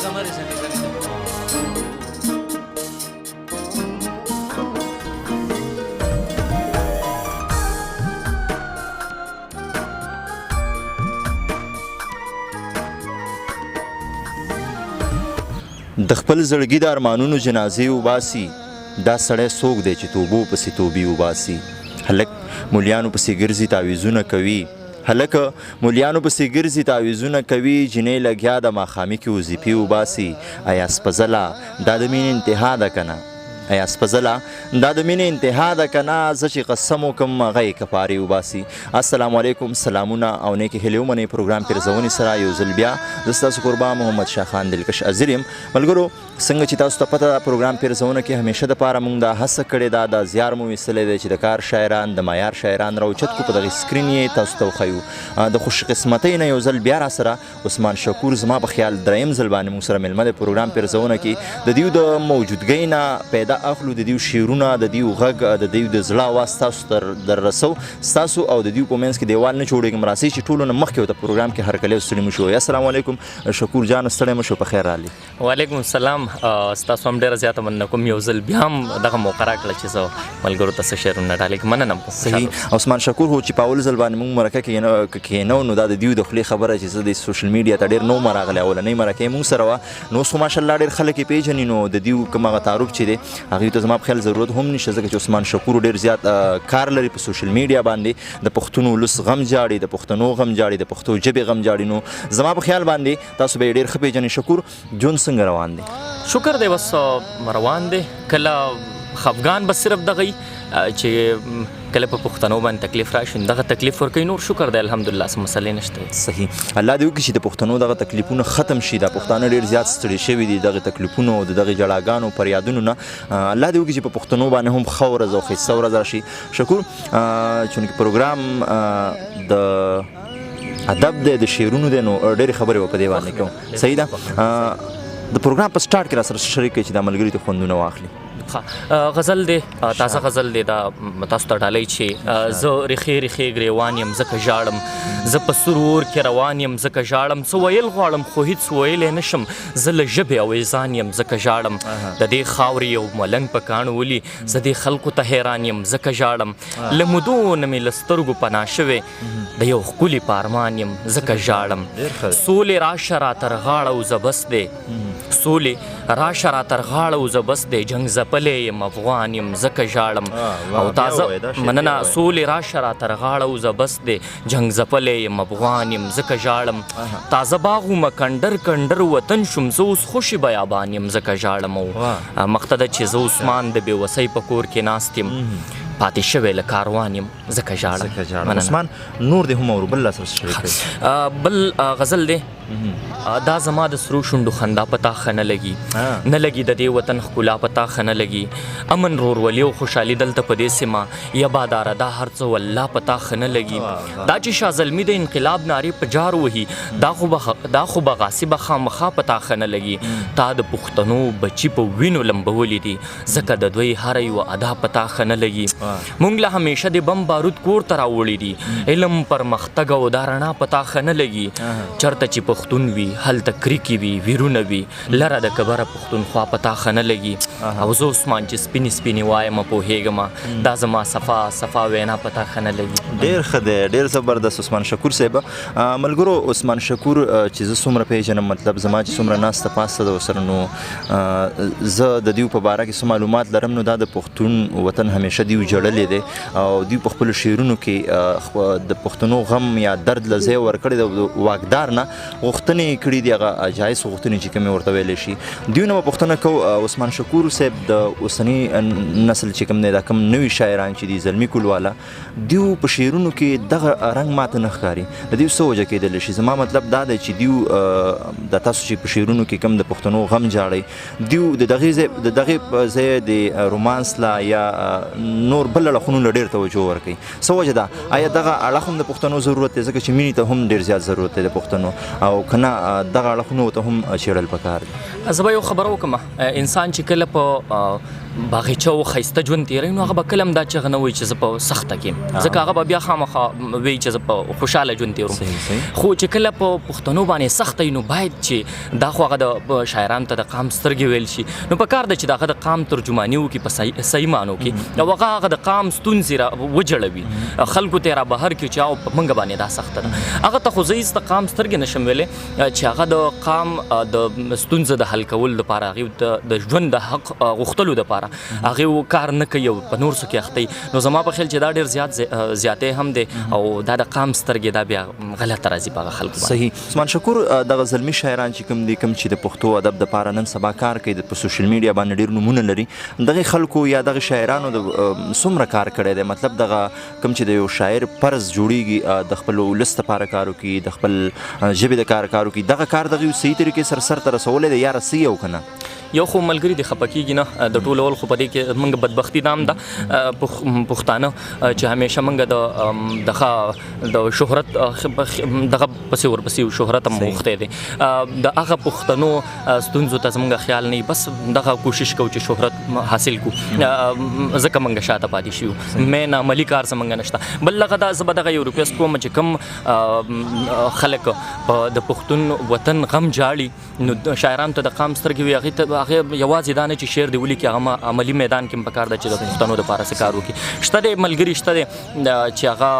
د خپل زړګي د ارمانونو جنازې وباسي دا سړی څوک دی چې توبو پسې توبې وباسي هلک مولیانو پسې ګرځي تعویضونه کوي هلک مولیانو پسې ګرځي تعویضونه کوي جنۍ لګیا د ماښامي کې وظیفې وباسي ایا سپزله دا د مینې انتها ده که نه ایا سپزله دا د مینې انتها ده که نه زه چې قسم وکړم هغه یې کفارې وباسي السلام علیکم سلامونه او نیکې هیلې ومنئ پروګرام پیرزونې سره یو ځل بیا زه ستاسو کوربه محمد شاه خان دلکش اظهر یم ملګرو څنګه چې تاسو ته پته ده پروګرام پیرزونه کې همیشه دپاره موږ دا هڅه کړې ده دا زیار مو ویستلی دی چې د کار شاعران د معیار شاعران راوچت کړو په دغې سکرین یې تاسو ته وښیو د خوش قسمتۍ نه یو ځل بیا را سره عثمان شکور زما په خیال دریم ځل باندې موږ سره میلمه دی پروګرام پیرزونه کې د دیو د موجودګۍ نه پیدا اخلو د دیو شعرونه د دیو غږ د دیو د زړه اواز تاسو ته در رسو ستاسو او د دیو په منځ کې دیوال نه جوړېږم راسئ چې ټولو نه مخکې ورته پروګرام کې هرکلی ستړي مو شو السلام علیکم شکور جان ستړی مو شو په خیر رالي وعلیکم السلام ستاسو هم ډېره زیاته مننه کوم یو ځل بیا هم دغه موقع راکړه چې زه ملګرو ته څه شعرونه ډالۍ کړم مننه کوم صحیح عثمان شکور هو چې په اول ځل باندې موږ مرکه کښېنو نو دا د دیو د خولې خبره چې زه د سوشل میډیا ته ډېر نو ما راغلی اولنۍ مرکه یې موږ سره وه نو اوس خو ماشاءالله ډېر خلک یې پېژني نو د دیو کوم هغه تعارف چې دی هغوی ته زما په خیال ضرورت هم نشته ځکه چې عثمان شکور ډېر زیات کار لري په سوشل میډیا باندې د پښتون ولس غم جاړي د پښتنو غم جاړي د پښتو ژبې غم جاړي نو زما په خیال باندې تاسو به یې ډېر ښه پېژنئ شکور ژوند څنګه روان دی شکر دی بس روان دی کله خفګان به صرف دغه چې کله په پښتنو باندې تکلیف راشي دغه تکلیف ورکوي نور شکر دی الحمدلله څه مسلې نشته صحیح الله دې وکړي چې د پښتنو دغه تکلیفونه ختم شي دا پښتانه ډېر زیات ستړي شوي دي دغه تکلیفونو او د دغې جړاګانو فریادونو نه الله دې وکړي چې په پښتنو باندې هم ښه ورځ او ښایسته ورځ راشي شکور چونکې پروګرام د ادب دی د شعرونو دی نو ډېرې خبرې به په دې باندې کوم صحیح ده د پروګرام په سټارټ کې را سره شریک کړئ چې دا ملګري ته خوندونه واخلي غزل دی تازه غزل دی دا تاسو ته ډالۍ چې زه ریښې ریښې ګریوان یم ځکه ژاړم زه په سرور کې روان یم ځکه ژاړم څه ویل غواړم خو هېڅ ویلی نشم زه له ژبې او ایزان یم ځکه ژاړم د دې خاورې یو ملنګ په کاڼو ولي زه دې خلکو ته حیران یم ځکه ژاړم له مودو نه مې له سترګو پناه شوې د یو ښکلي پارمان یم ځکه ژاړم سولې راشه را تر غاړه او زه بس دی سولې راشه را تر غاړه او زه بس دی جنګ ځپلی یم افغان یم ځکه ژاړم او تازه مننه سولې راشه را تر غاړه او زه بس دی جنګ ځپلی یم افغان یم ځکه ژاړم تازه باغ ومه کنډر کنډر وطن شوم زه اوس خوشي بیابان یم ځکه ژاړم او مخته ده چې زه عثمان د بېوسۍ په کور کې ناست یم پاتې شوی له کاروان یم ځکه ژاړم عثمان نور دې هم اورو بل لا سره شریک بل غزل دی دا زما د سرو شونډو خندا پتا ښه نه لګي نه لګي د دې وطن ښکلا پتا ښه نه لګي امن رورولي او خوشحالي دلته په دې سیمه یا باداره دا هر څه والله پتا ښه نه لګي دا چې شاه زلمي د انقلاب نارې په جار وهي دا خو به غاصبه خامخا پتا ښه نه لګي تا د پښتنو بچي په وینو لمبولي دي ځکه د دوی هره یوه ادا پتا ښه نه لګي موږ له همیشه د بم بارود کور ته راوړي دي علم پرمختګ او دا رڼا پتا ښه نه لګي چېرته چې پښتون وي هلته کرکې وي ویرونه وي لره د کبره پښتونخوا پتا ښه نه لګي او زه عثمان چې سپینې سپینې وایم پوهېږم دا زما صفا صفا وینا پتا ښه نه لګي ډېر ښه دی ډېر زبردست عثمان شکور صاحب ملګرو عثمان شکور چې زه څومره پېژنم مطلب زما چې څومره ناسته پاسته ده ورسره نو زه د دیو په باره کې څه معلومات لرم نو دا د پښتون وطن همیشه دیو جړلی دی او دیو په خپلو شعرونو کې د پښتنو غم یا درد له ځای ورکړی دی واکدار نه غوښتنې کړي دي هغه جایز غوښتنې چې کومې ورته ویلی شي دیو نه به پوښتنه کوو عثمان شکور صاحب د اوسني نسل چې کوم دی دا کوم نوي شاعران چې دي زلمي کلواله دیو په شعرونو کې دغه رنګ ماته نه ښکاري د دیو څه وجه کېدلی شي زما مطلب دا دی چې دیو د تاسو چې په شعرونو کې کوم د پښتنو غم جاړئ دیو د دغې ځای د رومانس لا یا نور بل اړخونو له ډېر توجه ورکوي څه وجه ده آیا دغه اړخ هم د پښتنو ضرورت دی ځکه چې مینې ته هم ډېر زیات ضرورت دی د پښتنو او که نه دغه اړخونو ته هم څېړل پکار دي زه به یو خبره وکړم انسان چې کله په باغچه او ښایسته ژوند تېروي نو هغه به کله هم دا چغه نه وایي چې زه په سخته کې یم ځکه هغه به بیا خامخا وایي چې زه په خوشحاله ژوند تېروم خو چې کله په پښتنو باندې سخته وي نو باید چې دا خو هغه د شاعرانو ته د قام سترګې ویل شي نو په کار ده چې د هغه د قام ترجماني وکړي په صحیح معنو کې او هغه د قام ستونزې را وجړوي خلکو ته یې را بهر کړي چې او په موږ باندې دا سخته ده هغه ته خو زه هېڅ د قام سترګې نشم ویلی چې هغه د قام د ستونزه د حل کولو دپاره هغې د ژوند د حق غوښتلو دپاره هغې کار نه کوي او په نور څه کې اخته وي نو زما په خیال چې دا ډېر زیاتی هم دی او دا د قام سترګې دا بیا غلطه راځي په هغه خلکو باندې صحیح عثمان شکور دغه زلمي شاعران چې کوم دي کوم چې د پښتو ادب دپاره نن سبا کار کوي په سوشل میډیا باندې ډېر نومونه لري دغه خلکو یا دغه شاعرانو د څومره کار کړی دی مطلب دغه کوم چې د یو شاعر فرض جوړیږي د خپل ولس دپاره کار وکړي د خپل ژبې د کار وکړي دغه کار دغه صحیح طریقې سر ته رسولی دی یا رسوي او که نه یو خو ملګري د خفه کېږي نه د ټولو اول خو په دې کې موږ بدبختي دا هم ده پښتانه چې همیشه موږ دغه د شهرت دغه پسې ورپسې شهرت هم غوښتی دی د هغه پښتنو ستونزو ته زموږ خیال نه وي بس دغه کوشش کوو چې شهرت حاصل کړو ځکه موږ شاته پاتې شو مین عملي کار زموږ نشته بل هغه دا زه به دغه یو ریکویسټ کوم چې کوم خلک د پښتون وطن غم جاړي نو شاعرانو ته د قام سترګې وي هغې ته هغه یوازې دا نه چې شعر دی ولیکي هغه عملي میدان کې هم پکار ده چې د پښتنو دپاره څه کار وکړي شته دی ملګري شته دی چې هغه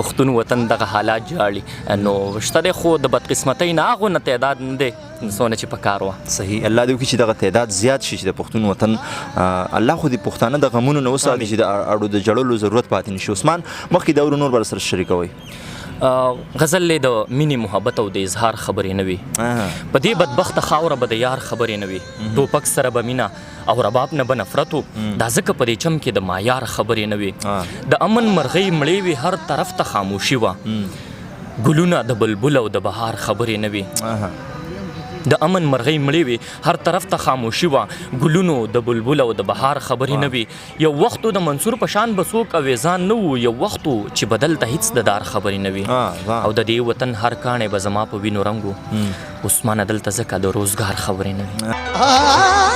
پښتون وطن دغه حالات جاړي نو شته دی خو د بدقسمتۍ نه هغو نه تعداد نه دی څونه چې پکار وه صحیح الله دې وکړي چې دغه تعداد زیات شي چې د پښتون وطن الله خو دې پښتانه د غمونو نه وساتي چې د اړو د جړلو ضرورت پاتې نه شي عثمان مخکې دا نور به سره شریکوئ غزل لی د مینې محبت او د اظهار خبرې نه وي په دې بدبخته خاوره به د یار خبرې نه وي ټوپک سره به مینه او رباب نه به نفرت و دا ځکه په دې چم کې د معیار خبرې نه وي د امن مرغۍ مړې وي هر طرف ته خاموشي وه ګلونه د بلبل او د بهار خبرې نه وي د امن مرغۍ مړې وي هر طرف ته خاموشي وه ګلونو د بلبل او د بهار خبرې نه وي یو وخت د منصور په شان به څوک اویزان نه و یو وخت چې بدل ته هیڅ د دار خبرې نه وي او د دې وطن هر کاڼی به زما په وینو رنګ و عثمانه دلته ځکه د روزګار خبرې نه وي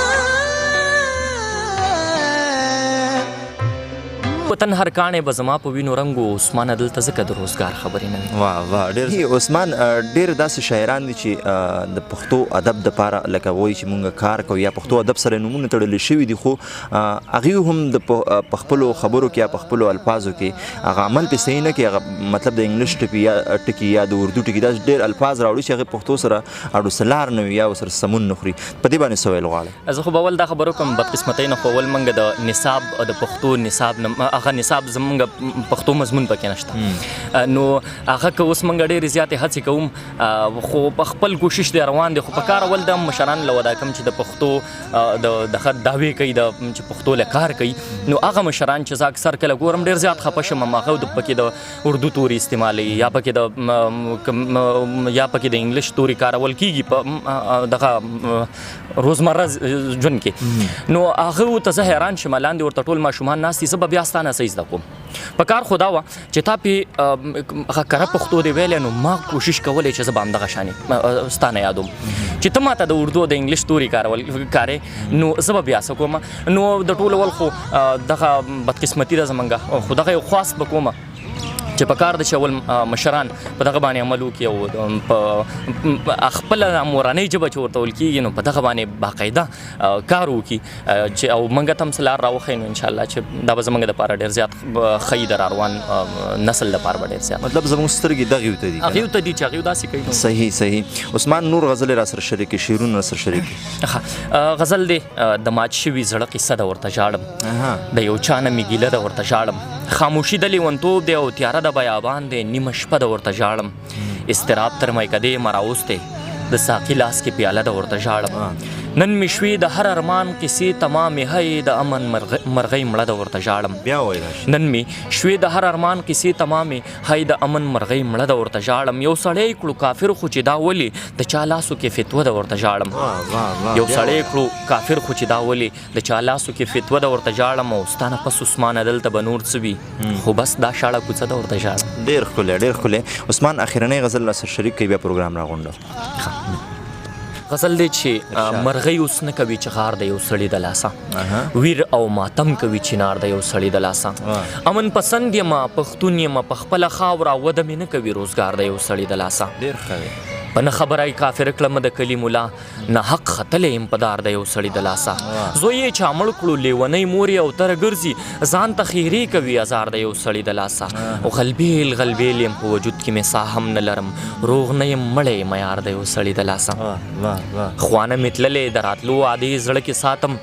وطن هر کاڼی به زما په وینو رنګ و عثمانه دلته ځکه د روزګار خبرې نه وي واه واه ډېر عثمان ډېر داسې شاعران دي چې د پښتو ادب دپاره لکه وایي چې مونږ کار کوو یا پښتو ادب سره نومونه تړلی شوي دي خو هغوی هم په خپلو خبرو کې یا په خپلو الفاظو کې هغه عمل پې صحیح نه کوي هغه مطلب د انګلیش ټکي یا د اردو ټکي داسې ډېر الفاظ راوړي چې هغې پښتو سره اړو سلار نه وي یا ورسره سمون نه خوري په دې باندې څه ویل غواړئ زه خو به اول دا خبره وکړم بدقسمتۍ نه خو اول موږ د نصاب د پښتو نصاب نه هغه نصاب زموږ پښتو مضمون پکې نشته نو هغه که اوس موږ ډېرې زیاتې هڅې کوم خو په خپل کوشش دی روان دی خو په کار اول د مشران له ودا کوم چې د پښتو دغه دعوې کوي چې پښتو له کار کوي نو هغه مشران چې زه اکثر کله ګورم ډېر زیات خفه شم هغه پکې د اردو توري استعمالوي یا پکې د انګلیش توري کارول کېږي په دغه روزمره ژوند کې نو هغه ته زه حیران شم لاندې ورته ټول ماشومان ناست دي زه به بیا ستا نه څه زده کوم په کار خو دا وه چې تا پې هغه کره پښتو دی ویلی نو ما کوشش کولی چې زه به همدغه شانې ستا نه یادوم چې ته ما ته د اردو د انګلیش توري کارې نو زه به بیا څه کوم نو د ټولو اول خو دغه بدقسمتي ده زمونږ خو دغه یو خواست به کومه چې په کار د چې اول مشران په دغه باندې عمل وکړي او په خپله مورنۍ ژبه چې ورته ویل کېږي نو په دغه باندې باقاعده کار وکړي چې او موږ ته هم څه لار راوښیي نو انشاءالله چې دا به زموږ دپاره ډېر زیات ښه د راروان نسل دپاره به ډېر زیات مطلب زموږ سترګې دغې ته دي هغې ته دي چې هغې داسې کوي صحیح عثمان نور غزلې را سره شریکې شعرونه را سره شریکې غزل دی د مات شوي زړه قصه ده ورته ژاړم د یو چا نه مې ګیله ده ورته ژاړم خاموشي د لیونتوب دی او تیاره د بیابان دی نیمه شپه د ورته ژاړم استراب تر میکدې مراوستی د ساقي لاس کې پیاله د ورته ژاړم نن مې شوې د هر ارمان کیسې تمامې هی د امن مرغۍ مړه د ورته ژاړم بیا وایي نن مې شوې د هر ارمان کیسې تمامې هی د امن مرغۍ مړه د ورته ژاړم یو سړی کړو کافر خو چې دا ولې د چا لاسو کې فتوه د ورته ژاړم یو سړی کړو کافر خو چې دا ولې د چا لاسو کې فتوه د ورته ژاړم او ستا نه پس عثمانه دلته به نور څه وي خو بس دا شاړه کوڅه د ورته ژاړم ډېر ښکلی عثمان اخرنۍ غزل را سره شریک کوي بیا پروګرام راغونډو غزل دی چې مرغۍ اوس نه کوي چې غار د یو سړي د لاسه ویر او ماتم کوي چنار د یو سړي د لاسه امن پسند یم پښتون یم په خپله خاوره وده مې نه کوي روزګار د یو سړي د لاسه ډېر ښه دی په نه خبره کافر کړم د کلي ملا نه حق ختلی یم په دار د یو سړي د لاسه زوی یې چا مړ کړو لیونی مور یې او تره ګرځي ځان ته خیرې کوي ازار د یو سړي د لاسه غلبیل غلبیل یم په وجود کې مې ساه هم نه لرم روغ نه یم مړی یم یار د یو سړي د لاسه خوانه مې تللې د راتلو عادې زړه کې ساتم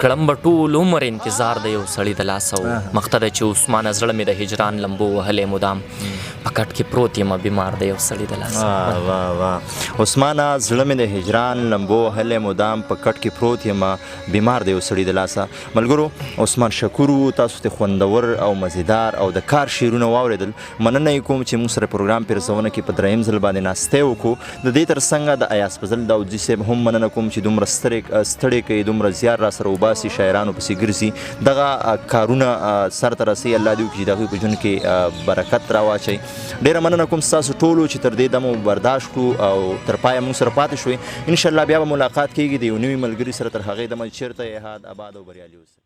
کړم به ټول عمر انتظار د یو سړي د لاسه و مخته ده چې عثمانه زړه مې د هجران لمبو وهلی مدام په کټ کې پروت یم بیمار د یو سړي د لاسه عثمانه زړه مې د هجران لمبو وهلی مدام په کټ کې پروت یم بیمار د یو سړي د لاسه ملګرو عثمان شکور و تاسو ته خوندور او مزیدار او د کار شعرونه واورېدل مننه یې کوم چې موږ سره پروګرام پیرزونه کې په دریم ځل باندې ناستی وکړو د دې تر څنګه د ایاز فضل داودزي صاحب هم مننه کوم چې دومره ستړی کوي دومره زیار را سره وباسي شاعرانو پسې ګرځي دغه کارونه سرته رسوي الله دې وکړي چې د هغوی په ژوند کې برکت راواچوي ډېره مننه کوم ستاسو ټولو چې تر دې دمه برداشت کړو او تر پایه موږ سره پاتې شوئ انشاءالله بیا به ملاقات کیږي د یو نوي ملګري سره تر هغې دمه چېرته یې هاد آباد او بریالي اوسئ